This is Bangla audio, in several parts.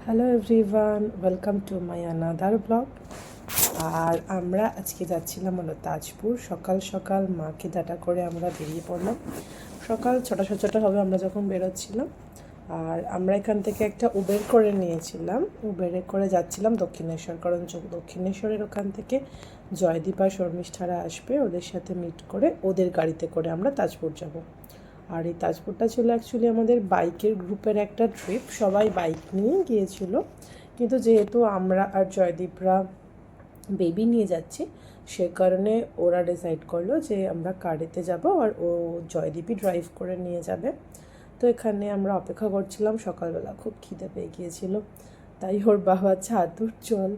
Hello everyone, welcome to my another blog. আর আমরা আজকে যাচ্ছিলাম হলো তাজপুর। সকাল সকাল মাকে ডাটা করে আমরা বেরিয়ে পড়লাম। সকাল 6টা হবে আমরা যখন বেরোচ্ছিলাম। আর আমরা এখান থেকে একটা উবের করে নিয়েছিলাম, উবেরে করে যাচ্ছিলাম দক্ষিণেশ্বর, কারণ দক্ষিণেশ্বরের ওখান থেকে জয়দীপ আর শর্মিষ্ঠারা আসবে, ওদের সাথে মিট করে ওদের গাড়িতে করে আমরা তাজপুর যাব। আর এই তাজপুরটা ছিল অ্যাকচুয়ালি আমাদের বাইকের গ্রুপের একটা ট্রিপ, সবাই বাইক নিয়ে গিয়েছিল। কিন্তু যেহেতু আমরা আর জয়দীপরা বেবি নিয়ে যাচ্ছি, সে কারণে ওরা ডিসাইড করলো যে আমরা গাড়িতে যাব আর ও জয়দীপই ড্রাইভ করে নিয়ে যাবে। তো এখানে আমরা অপেক্ষা করছিলাম, সকালবেলা খুব খিদে পেয়ে গিয়েছিল, তাই ওর বাবা ছাতুর জল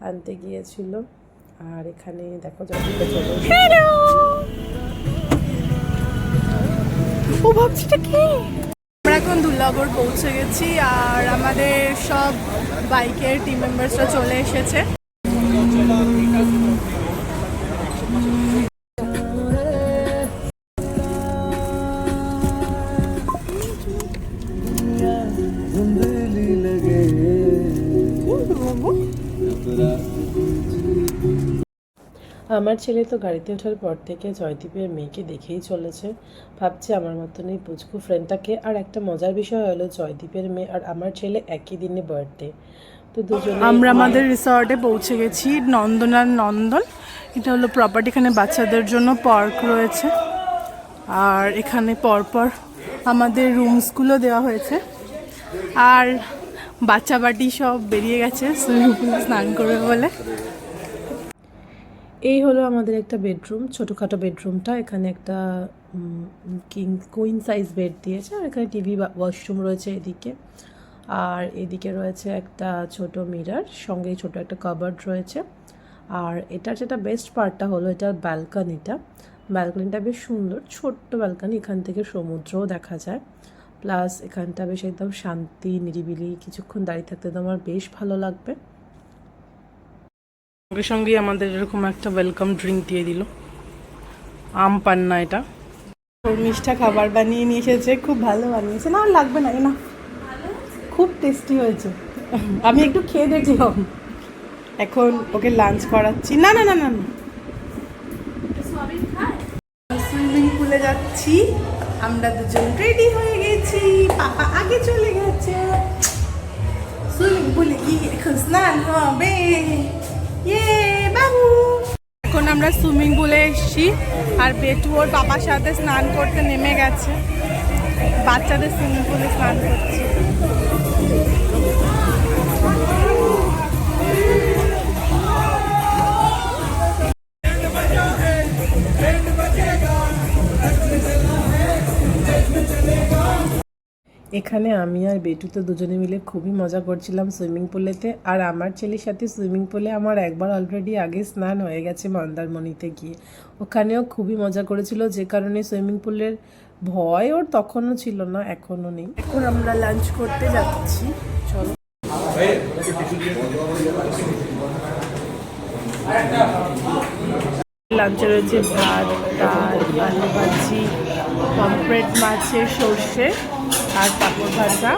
আনতে গিয়েছিল। আর এখানে দেখো জয়দীপে চলে ও ভাবছিটা কি আমরা এখন দুর্লাগড় পৌঁছে গেছি আর আমাদের সব বাইকের টিম মেম্বার্সরা চলে এসেছে। আমার ছেলে তো গাড়িতে ওঠার পর থেকে জয়দীপের মেয়েকে দেখেই চলেছে, ভাবছে আমার মতনই পুচকু ফ্রেন্ডটাকে। আর একটা মজার বিষয় হলো জয়দীপের মেয়ে আর আমার ছেলে একই দিনে বার্থডে। তো দুজনে আমরা আমাদের রিসর্টে পৌঁছে গেছি, নন্দন। এটা হলো প্রপার্টি, এখানে বাচ্চাদের জন্য পার্ক রয়েছে আর এখানে পরপর আমাদের রুমসগুলো দেওয়া হয়েছে। আর বাচ্চা বাটি সব বেরিয়ে গেছে সুইমিং পুলে স্নান করবে বলে। এই হলো আমাদের একটা বেডরুম, ছোটোখাটো বেডরুমটা। এখানে একটা কুইন সাইজ বেড দিয়েছে, আর এখানে টিভি বা ওয়াশরুম রয়েছে এদিকে। আর এদিকে রয়েছে একটা ছোট মিরর, সঙ্গে ছোট একটা কাবার্ড রয়েছে। আর এটার যেটা বেস্ট পার্টটা হলো এটার ব্যালকনিটা বেশ সুন্দর, ছোট্ট ব্যালকনি, এখান থেকে সমুদ্রও দেখা যায়। প্লাস এখানটা বেশ একদম শান্তি নিরিবিলি, কিছুক্ষণ দাঁড়িয়ে থাকতে তো আমার বেশ ভালো লাগবে। সঙ্গে সঙ্গেই আমাদের এরকম একটা ওয়েলকাম ড্রিঙ্ক দিয়ে দিল, আম পান্না। এটা মিষ্টা খাবার বানিয়ে নিয়ে এসেছে, খুব ভালো বানিয়েছে। না লাগবে না, না খুব টেস্টি হয়েছে। আমি একটু খেয়ে দেখলাম, এখন ওকে লাঞ্চ করাচ্ছি। না না না না না, সুইমিং পুলে যাচ্ছি। আমরা দুজন রেডি হয়ে গেছি, পাপা আগে চলে গেছে। সুইমিং পুলে গিয়ে এখন স্নান হবে। বাবু, এখন আমরা সুইমিং পুলে এসেছি আর বেটু ওর বাবার সাথে স্নান করতে নেমে গেছে। বাচ্চাদের সুইমিং পুলে স্নান করছে। এখানে আমি আর বেটু তো দুজনে মিলে খুবই মজা করছিলাম সুইমিং পুলেতে। আর আমার ছেলের সাথে সুইমিং পুলে আমার একবার অলরেডি আগে স্নান হয়ে গেছে মন্দারমণিতে গিয়ে, ওখানেও খুবই মজা করেছিল, যে কারণে সুইমিং পুলের ভয় ওর তখনও ছিল না, এখনও নেই। এখন আমরা লাঞ্চ করতে যাচ্ছি, চলো। লাঞ্চে রয়েছে ভাত, ডাল, আলু ভাজি, পমফ্রেট মাছের সর্ষে আর পাঁপড় ভাজা।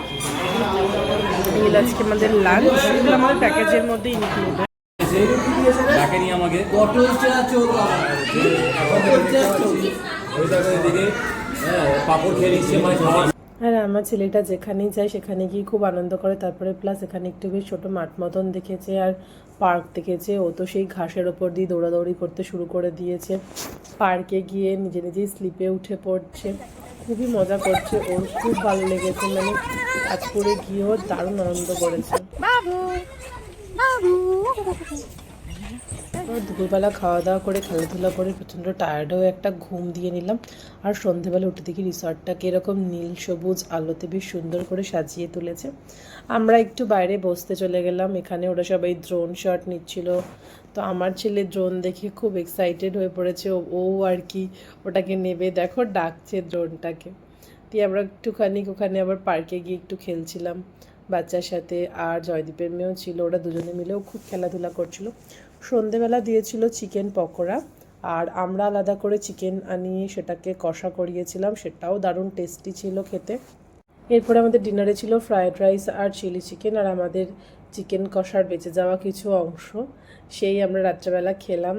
এগুলো আজকে আমাদের লাঞ্চ, এগুলো আমাদের প্যাকেজের মধ্যে ইনক্লুডেড। আর আমার ছেলেটা যেখানেই যায় সেখানে গিয়ে খুব আনন্দ করে। তারপরে প্লাস এখানে একটু বেশ ছোটো মাঠ মতন দেখেছে আর পার্ক দেখেছে, ও তো সেই ঘাসের ওপর দিয়ে দৌড়াদৌড়ি করতে শুরু করে দিয়েছে। পার্কে গিয়ে নিজে নিজেই স্লিপে উঠে পড়ছে, খুবই মজা করছে, ওর খুব ভালো লেগেছে। মানে তাজপুরে গিয়েও দারুণ আনন্দ করেছে। দুপুরবেলা খাওয়া দাওয়া করে খেলাধুলা করে প্রচণ্ড টায়ার্ড হয়ে একটা ঘুম দিয়ে নিলাম। আর সন্ধেবেলা উঠে দেখি রিসর্টটাকে এরকম নীল সবুজ আলোতে বেশ সুন্দর করে সাজিয়ে তুলেছে। আমরা একটু বাইরে বসতে চলে গেলাম, এখানে ওরা সবাই ড্রোন শট নিচ্ছিল। তো আমার ছেলে ড্রোন দেখে খুব এক্সাইটেড হয়ে পড়েছে, ও আর কি ওটাকে নেবে, দেখো ডাকছে ড্রোনটাকে। দিয়ে আমরা একটুখানি ওখানে আবার পার্কে গিয়ে একটু খেলছিলাম বাচ্চার সাথে। আর জয়দীপের মেয়েও ছিল, ওরা দুজনে মিলেও খুব খেলাধুলা করছিল। সন্ধেবেলা দিয়েছিল চিকেন পকোড়া, আর আমরা আলাদা করে চিকেন আনিয়ে সেটাকে কষা করিয়েছিলাম, সেটাও দারুণ টেস্টি ছিল খেতে। এরপরে আমাদের ডিনারে ছিল ফ্রায়েড রাইস আর চিলি চিকেন, আর আমাদের চিকেন কষার বেঁচে যাওয়া কিছু অংশ সেই আমরা রাত্রেবেলা খেলাম।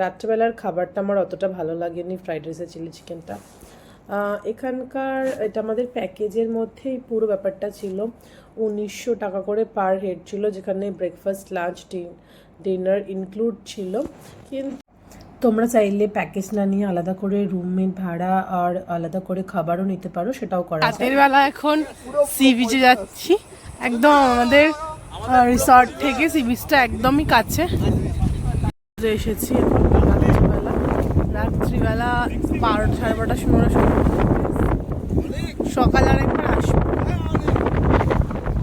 রাত্রেবেলার খাবারটা আমার অতটা ভালো লাগেনি, ফ্রাইড রাইস আর চিলি চিকেনটা। এখানকার এটা আমাদের প্যাকেজের মধ্যেই পুরো ব্যাপারটা ছিল। 1900 টাকা করে পার হেড ছিল, যেখানে ব্রেকফাস্ট, লাঞ্চ, ডিনার ইনক্লুড ছিল। কিন্তু তোমরা চাইলে প্যাকেজ না নিয়ে আলাদা করে রুমমেট ভাড়া আর আলাদা করে খাবারও নিতে পারো, সেটাও করা যায়। রাতের বেলা এখন সি বিচে যাচ্ছি, একদম আমাদের রিসর্ট থেকে সি বিচটা একদমই কাছে। এসেছি এখন রাত্রিবেলা 12টা সাড়ে 12টার সময় সকালে আর একবার আসবো।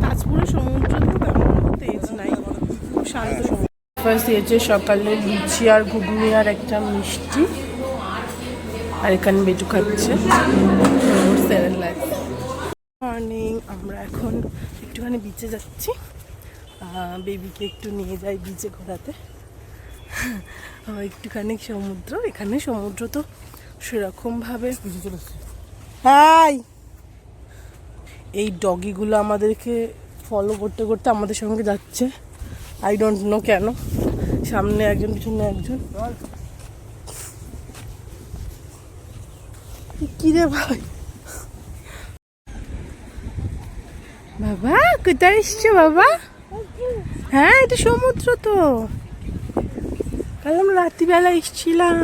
তাজপুরের সমুদ্র তো তেমন তেজ নাই, খুব শান্ত সমুদ্র। ফার্স্ট দিয়েছে সকালে লুচি আর ঘুগনি আর একটা মিষ্টি, আর এখানে বেটু খাচ্ছে সেরেলাক। মর্নিং, আমরা এখন একটুখানি বিচে যাচ্ছি, বেবিকে একটু নিয়ে যাই বিচে ঘোরাতে। একটুখানি সমুদ্র, এখানে সমুদ্র তো সেরকমভাবে। হাই, এই ডগিগুলো আমাদেরকে ফলো করতে করতে আমাদের সঙ্গে যাচ্ছে, আই ডোন্ট নো কেন। সামনে একজন, পিছনে একজন। কি রে ভাই, বাবা কোথায় এসছো বাবা? হ্যাঁ, এটা সমুদ্র তো, কাল আমরা রাত্রিবেলা এসছিলাম।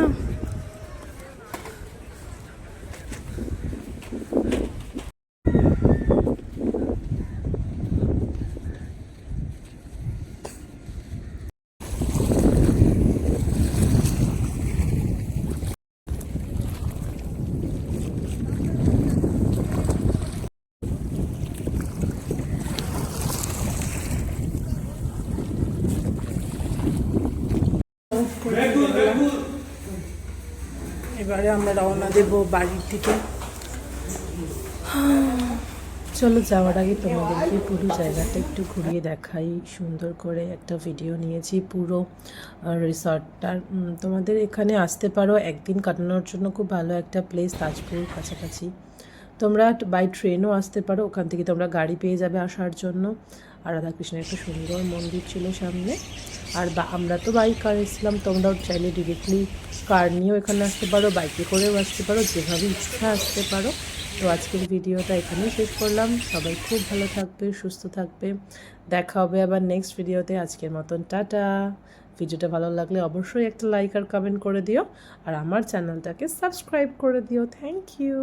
এবারে আমরা রওনা দেবো বাড়ির দিকে। চলো, যাওয়ার আগে তোমাদেরকে পুরো জায়গাটা একটু ঘুরিয়ে দেখাই। সুন্দর করে একটা ভিডিও নিয়েছি পুরো রিসর্টটার। তোমাদের এখানে আসতে পারো, একদিন কাটানোর জন্য খুব ভালো একটা প্লেস, তাজপুর কাছাকাছি। তোমরা বাই ট্রেনও আসতে পারো, ওখান থেকে তোমরা গাড়ি পেয়ে যাবে আসার জন্য। আর রাধাকৃষ্ণের একটা সুন্দর মন্দির ছিল সামনে। আর আমরা তো বাইক কার এসেছিলাম, তোমরাও চাইলে ডিরেক্টলি কার নিয়েও এখানে আসতে পারো, বাইকে করেও আসতে পারো, যেভাবে ইচ্ছা আসতে পারো। তো আজকের ভিডিওটা এখানেই শেষ করলাম। সবাই খুব ভালো থাকবে, সুস্থ থাকবে। দেখা হবে আবার নেক্সট ভিডিওতে। আজকের মতন টাটা। ভিডিওটা ভালো লাগলে অবশ্যই একটা লাইক আর কমেন্ট করে দিও, আর আমার চ্যানেলটাকে সাবস্ক্রাইব করে দিও। Thank you.